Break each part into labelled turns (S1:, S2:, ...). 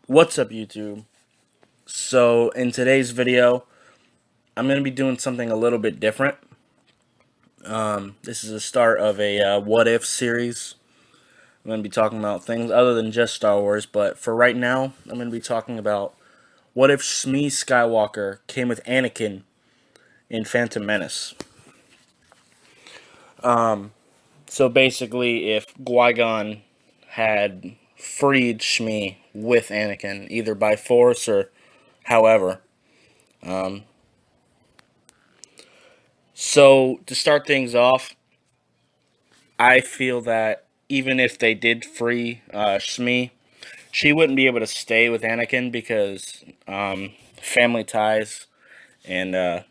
S1: What's up, YouTube? So, in today's video, I'm going to be doing something a little bit different. This is the start of a what if series. I'm going to be talking about things other than just Star Wars, but for right now, I'm going to be talking about what if Shmi Skywalker came with Anakin in Phantom Menace. So basically, if Qui-Gon had freed Shmi with Anakin, either by force or however. So to start things off, I feel that even if they did free Shmi, she wouldn't be able to stay with Anakin because family ties and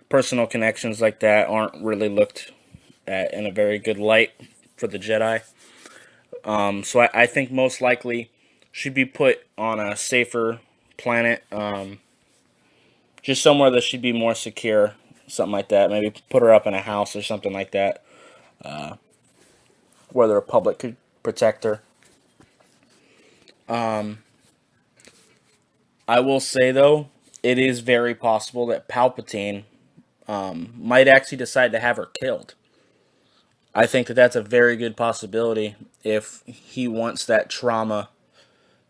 S1: personal connections like that aren't really looked at in a very good light for the Jedi. So I think most likely she'd be put on a safer planet, just somewhere that she'd be more secure, something like that. Maybe put her up in a house or something like that, where the Republic could protect her. I will say though, it is very possible that Palpatine might actually decide to have her killed. I think that that's a very good possibility if he wants that trauma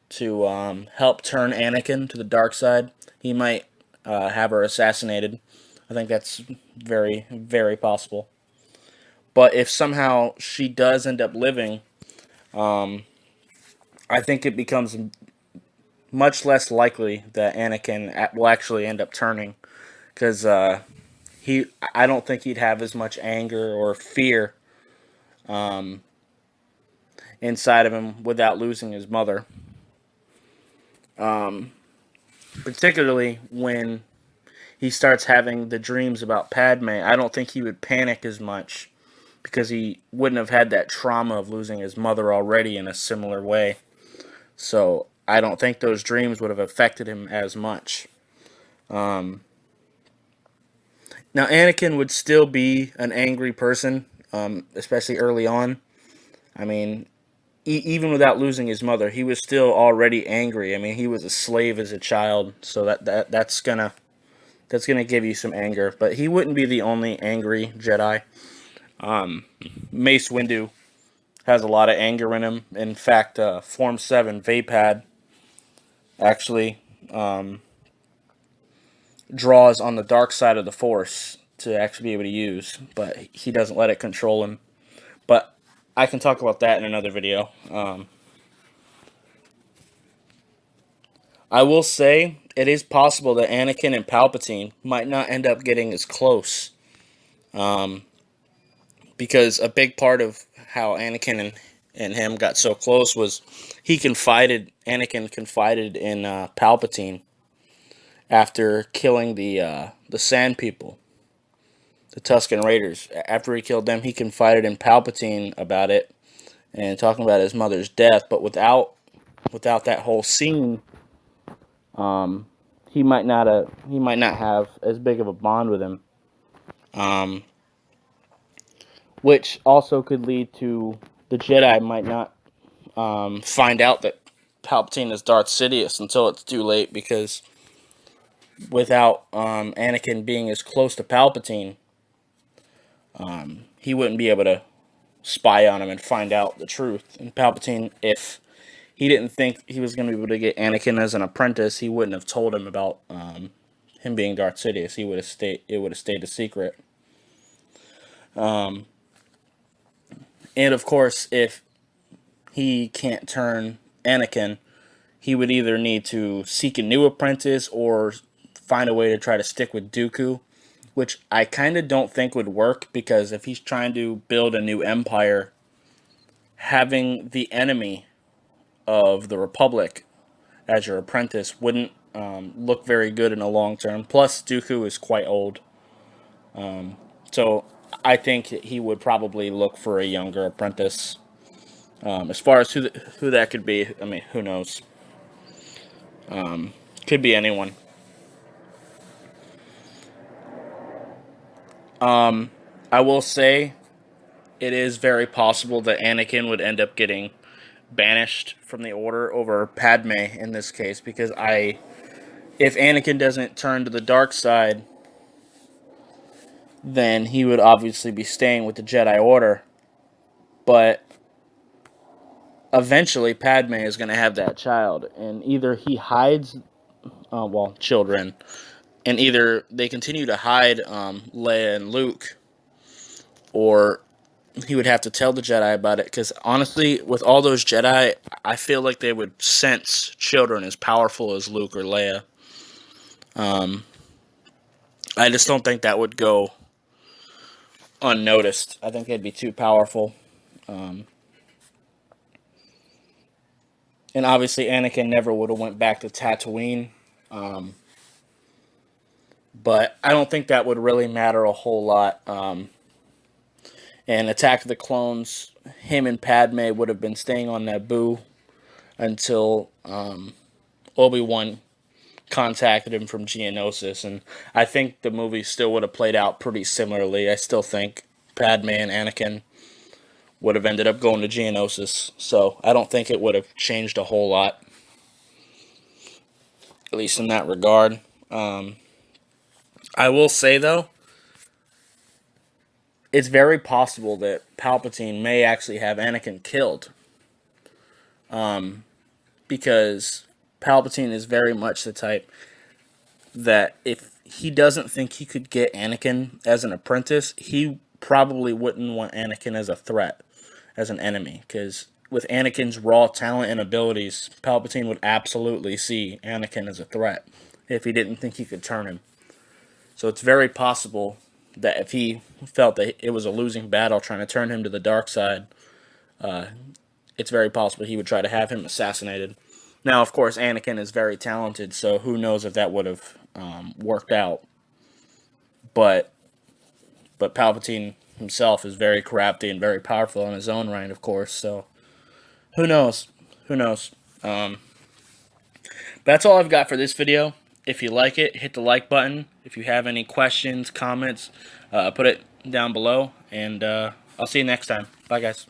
S1: to help turn Anakin to the dark side. He might have her assassinated. I think that's very, very possible. But if somehow she does end up living, I think it becomes much less likely that Anakin will actually end up turning, because I don't think he'd have as much anger or fear inside of him without losing his mother. Particularly when he starts having the dreams about Padme, I don't think he would panic as much because he wouldn't have had that trauma of losing his mother already in a similar way. So I don't think those dreams would have affected him as much. Now, Anakin would still be an angry person, especially early on. I mean, even without losing his mother, he was still already angry. I mean, he was a slave as a child, so that's gonna give you some anger. But he wouldn't be the only angry Jedi. Mace Windu has a lot of anger in him. In fact, Form 7 Vapad actually draws on the dark side of the Force to actually be able to use, but he doesn't let it control him. But I can talk about that in another video. I will say it is possible that Anakin and Palpatine might not end up getting as close, because a big part of how and him got so close was Anakin confided in Palpatine after killing the Sand People, the Tusken Raiders. After he killed them, he confided in Palpatine about it and talking about his mother's death. But without that whole scene, he might not have as big of a bond with him, which also could lead to the Jedi might not find out that Palpatine is Darth Sidious until it's too late, because without Anakin being as close to Palpatine, he wouldn't be able to spy on him and find out the truth. And Palpatine, if he didn't think he was going to be able to get Anakin as an apprentice, he wouldn't have told him about him being Darth Sidious. It would have stayed a secret. And of course, if he can't turn Anakin, he would either need to seek a new apprentice or find a way to try to stick with Dooku, which I kind of don't think would work, because if he's trying to build a new empire, having the enemy of the Republic as your apprentice wouldn't look very good in the long term. Plus, Dooku is quite old. So I think he would probably look for a younger apprentice. As far as who that could be, I mean, who knows? Could be anyone. I will say it is very possible that Anakin would end up getting banished from the Order over Padme in this case, because if Anakin doesn't turn to the dark side, then he would obviously be staying with the Jedi Order. But eventually, Padme is going to have that child, and either he hides, children, and either they continue to hide Leia and Luke, or he would have to tell the Jedi about it. Because honestly, with all those Jedi, I feel like they would sense children as powerful as Luke or Leia. I just don't think that would go unnoticed. I think they'd be too powerful. And obviously, Anakin never would have went back to Tatooine. But I don't think that would really matter a whole lot. And Attack of the Clones, him and Padme would have been staying on Naboo until Obi-Wan contacted him from Geonosis. And I think the movie still would have played out pretty similarly. I still think Padme and Anakin would have ended up going to Geonosis. So I don't think it would have changed a whole lot, at least in that regard. I will say, though, it's very possible that Palpatine may actually have Anakin killed. Because Palpatine is very much the type that if he doesn't think he could get Anakin as an apprentice, he probably wouldn't want Anakin as a threat, as an enemy. Because with Anakin's raw talent and abilities, Palpatine would absolutely see Anakin as a threat if he didn't think he could turn him. So it's very possible that if he felt that it was a losing battle trying to turn him to the dark side, it's very possible he would try to have him assassinated. Now, of course, Anakin is very talented, so who knows if that would have worked out. But Palpatine himself is very crafty and very powerful in his own right, of course. So who knows? Who knows? That's all I've got for this video. If you like it, hit the like button. If you have any questions, comments, put it down below. And I'll see you next time. Bye, guys.